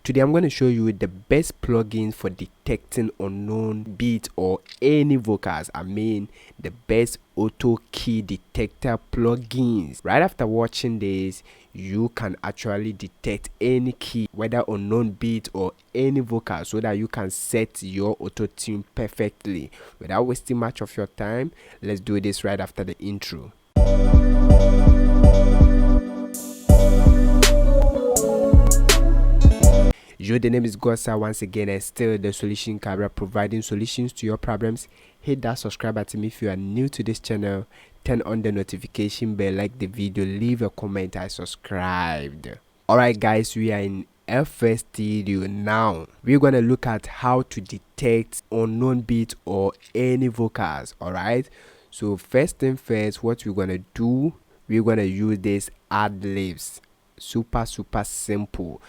Today I'm going to show you the best plugins for detecting unknown beats or any vocals. I mean the best auto key detector plugins. Right after watching this, you can actually detect any key, whether unknown beat or any vocal, so that you can set your auto tune perfectly. Without wasting much of your time, let's do this right after the intro. Yo, the name is Gunnr once again, and still the solution camera, providing solutions to your problems. Hit that subscribe button if you are new to this channel. Turn on the notification bell, like the video, leave a comment. I subscribed. Alright guys, we are in FL Studio now. We're gonna look at how to detect unknown beats or any vocals. Alright, so first thing first, what we're gonna do, we're gonna use this ad libs. Super simple.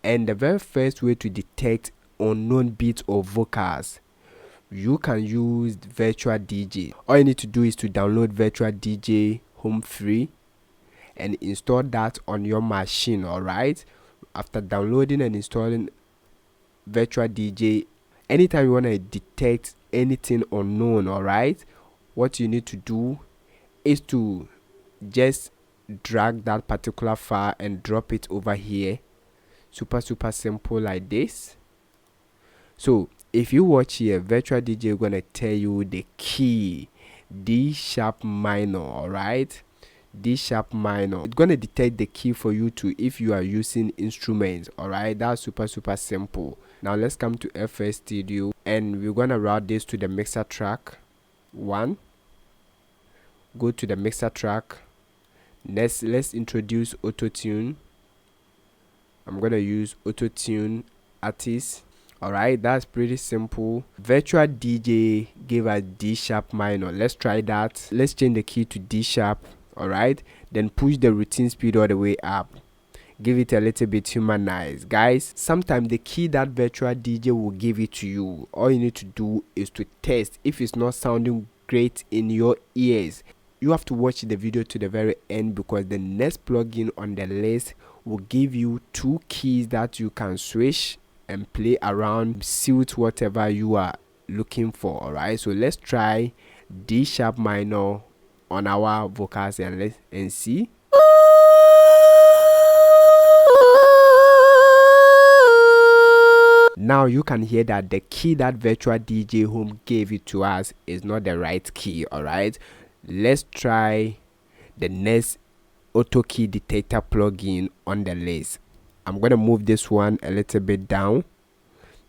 And the very first way to detect unknown beats or vocals, you can use virtual DJ. All you need to do is to download virtual DJ home free and install that on your machine. Alright, after downloading and installing virtual DJ, anytime you want to detect anything unknown, alright, what you need to do is to just drag that particular file and drop it over here. Super simple, like this. So if you watch here, virtual DJ gonna tell you the key D sharp minor. Alright, D sharp minor. It's gonna detect the key for you too if you are using instruments. Alright, that's super simple. Now let's come to FL Studio and we're gonna route this to the mixer track 1. Go to the mixer track. Next, let's introduce auto tune. I'm gonna use auto tune artist. Alright, that's pretty simple. Virtual DJ gave us D sharp minor. Let's try that. Let's change the key to D sharp. Alright, then push the routine speed all the way up. Give it a little bit humanized. Guys, sometimes the key that virtual DJ will give it to you, all you need to do is to test if it's not sounding great in your ears. You have to watch the video to the very end, because the next plugin on the list will give you 2 keys that you can switch and play around, suit whatever you are looking for. Alright, so let's try D sharp minor on our vocals and see. Now you can hear that the key that virtual DJ home gave it to us is not the right key. Alright, let's try the next auto key detector plugin on the list. I'm gonna move this one a little bit down.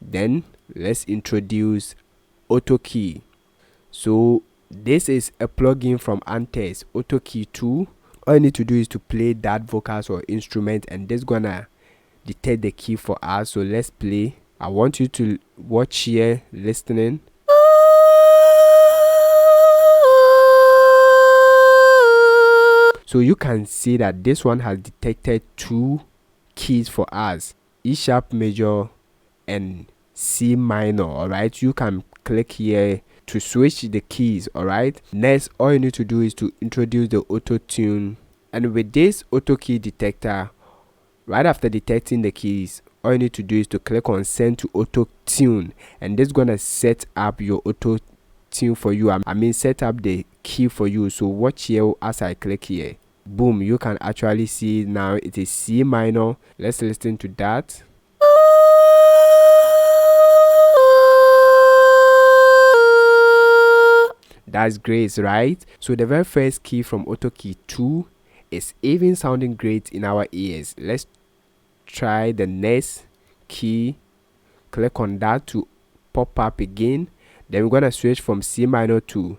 Then let's introduce AUTOKEY. So this is a plugin from Antares Auto-Key 2. All you need to do is to play that vocals or instrument, and this gonna detect the key for us. So let's play. I want you to watch here, listening. So you can see that this one has detected 2 keys for us, E sharp major and C minor. Alright, you can click here to switch the keys. Alright, next all you need to do is to introduce the auto tune, and with this auto key detector, right after detecting the keys, all you need to do is to click on send to auto tune, and this is gonna set up your auto tune for you. I mean set up the key for you. So watch here as I click here. Boom, you can actually see now it is C minor. Let's listen to that. That's great, right? So the very first key from AUTOKEY 2 is even sounding great in our ears. Let's try the next key. Click on that to pop up again. Then we're gonna switch from C minor to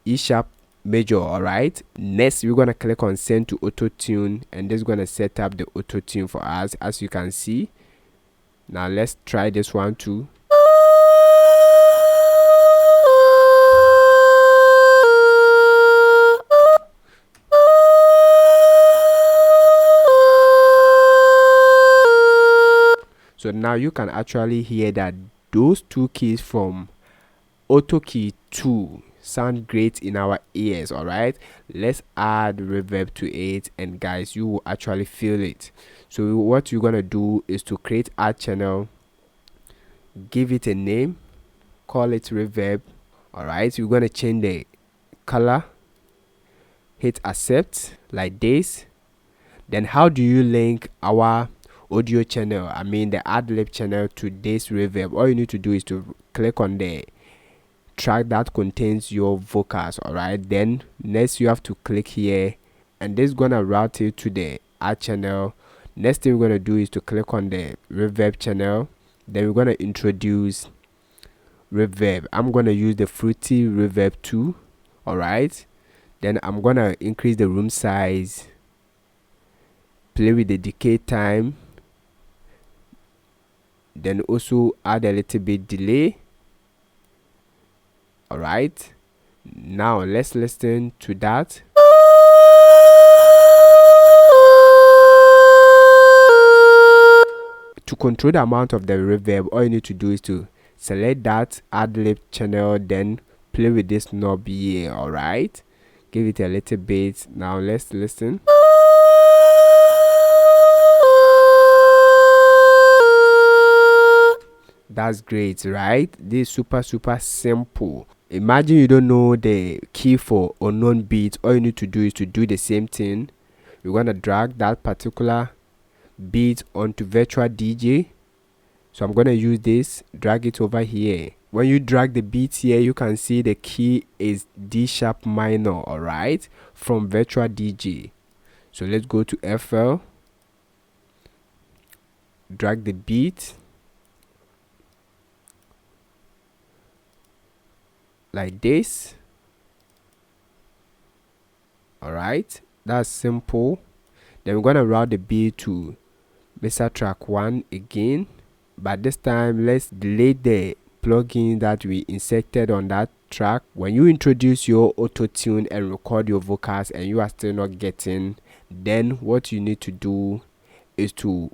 E sharp major. Alright, next we're gonna click on send to auto tune, and this is gonna set up the auto tune for us, as you can see. Now let's try this one too. So now you can actually hear that those 2 keys from AUTOKEY 2 sound great in our ears. Alright, let's add reverb to it, and guys, you will actually feel it. So what you're gonna do is to create a channel, give it a name, call it reverb. All right, you're gonna change the color, hit accept like this. Then how do you link our audio channel, I mean the ad-lib channel, to this reverb? All you need to do is to click on the track that contains your vocals. All right, then next you have to click here, and this is gonna route it to the ad channel. Next thing we're gonna do is to click on the reverb channel. Then we're gonna introduce reverb. I'm gonna use the Fruity Reverb 2. All right, then I'm gonna increase the room size, play with the decay time, then also add a little bit delay. All right, now let's listen to that. To control the amount of the reverb, all you need to do is to select that ad-lib channel, then play with this knob here. All right, give it a little bit. Now let's listen. That's great, right? This is super simple. Imagine you don't know the key for unknown beats. All you need to do is to do the same thing. You're gonna drag that particular beat onto virtual DJ. So I'm gonna use this, drag it over here. When you drag the beat here, you can see the key is D sharp minor. All right, from virtual DJ. So let's go to FL, drag the beat like this. All right, that's simple. Then we're gonna route the beat to Mesa track 1 again, but this time let's delete the plugin that we inserted on that track. When you introduce your auto tune and record your vocals and you are still not getting, then what you need to do is to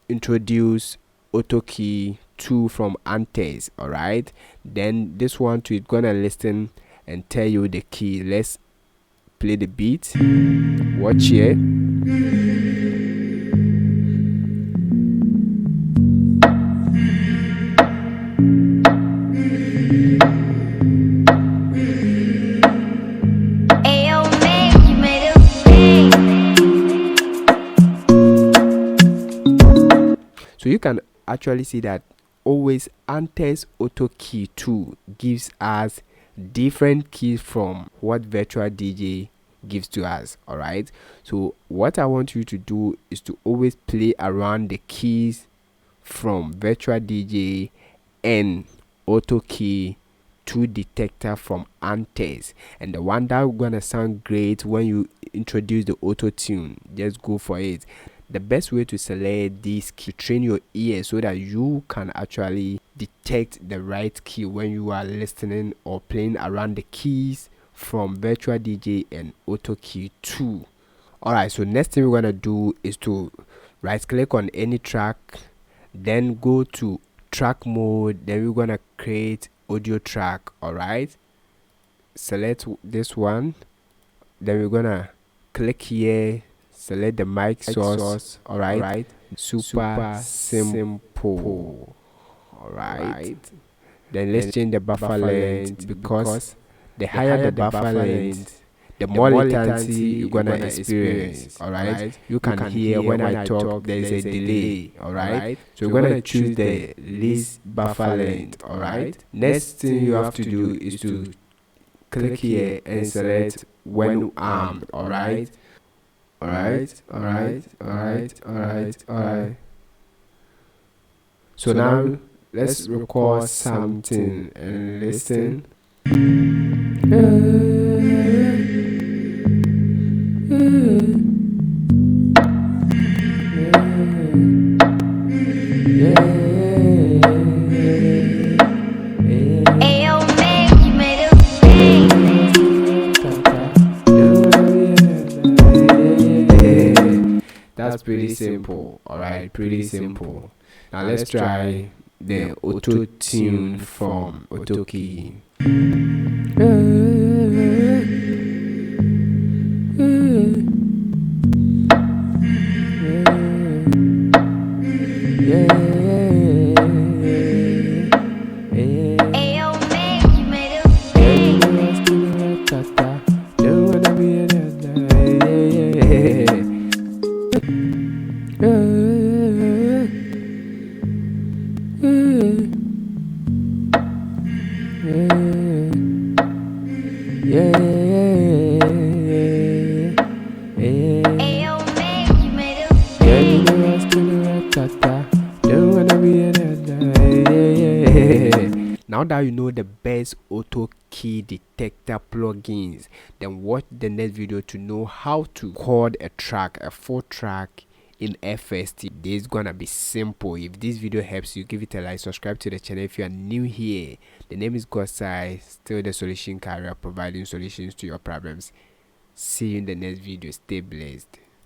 introduce AUTOKEY 2 from Antares. All right, then this one too is gonna listen and tell you the key. Let's play the beat, watch here. So you can actually see that always Antares Auto-Key 2 gives us different keys from what virtual DJ gives to us. All right, so what I want you to do is to always play around the keys from virtual DJ and AUTOKEY 2 detector from Antares, and the one that gonna sound great when you introduce the auto tune. Just go for it. The best way to select this key, train your ear so that you can actually detect the right key when you are listening or playing around the keys from virtual DJ and AUTOKEY 2. All right, so next thing we're gonna do is to right click on any track, then go to track mode, then we're gonna create audio track. All right, select this one, then we're gonna click here, select the mic source. All right, super simple. All right, then let's change the buffer length, because the higher the buffer length, the more latency you're gonna experience. All right, you can hear when I talk there's a delay. All right, so we're gonna choose the least buffer length. All right, next thing you have to do is to click here and select when armed. All right, all right, all right, all right, all right, all right. So now let's record something and listen. That's pretty simple. All right, pretty simple. Now let's try the auto tune from AUTOKEY. Now that you know the best auto key detector plugins, then watch the next video to know how to record a track, a full track in FST. This is gonna be simple. If this video helps you, give it a like, subscribe to the channel if you are new here. The name is Gunnr, still the solution carrier, providing solutions to your problems. See you in the next video. Stay blessed.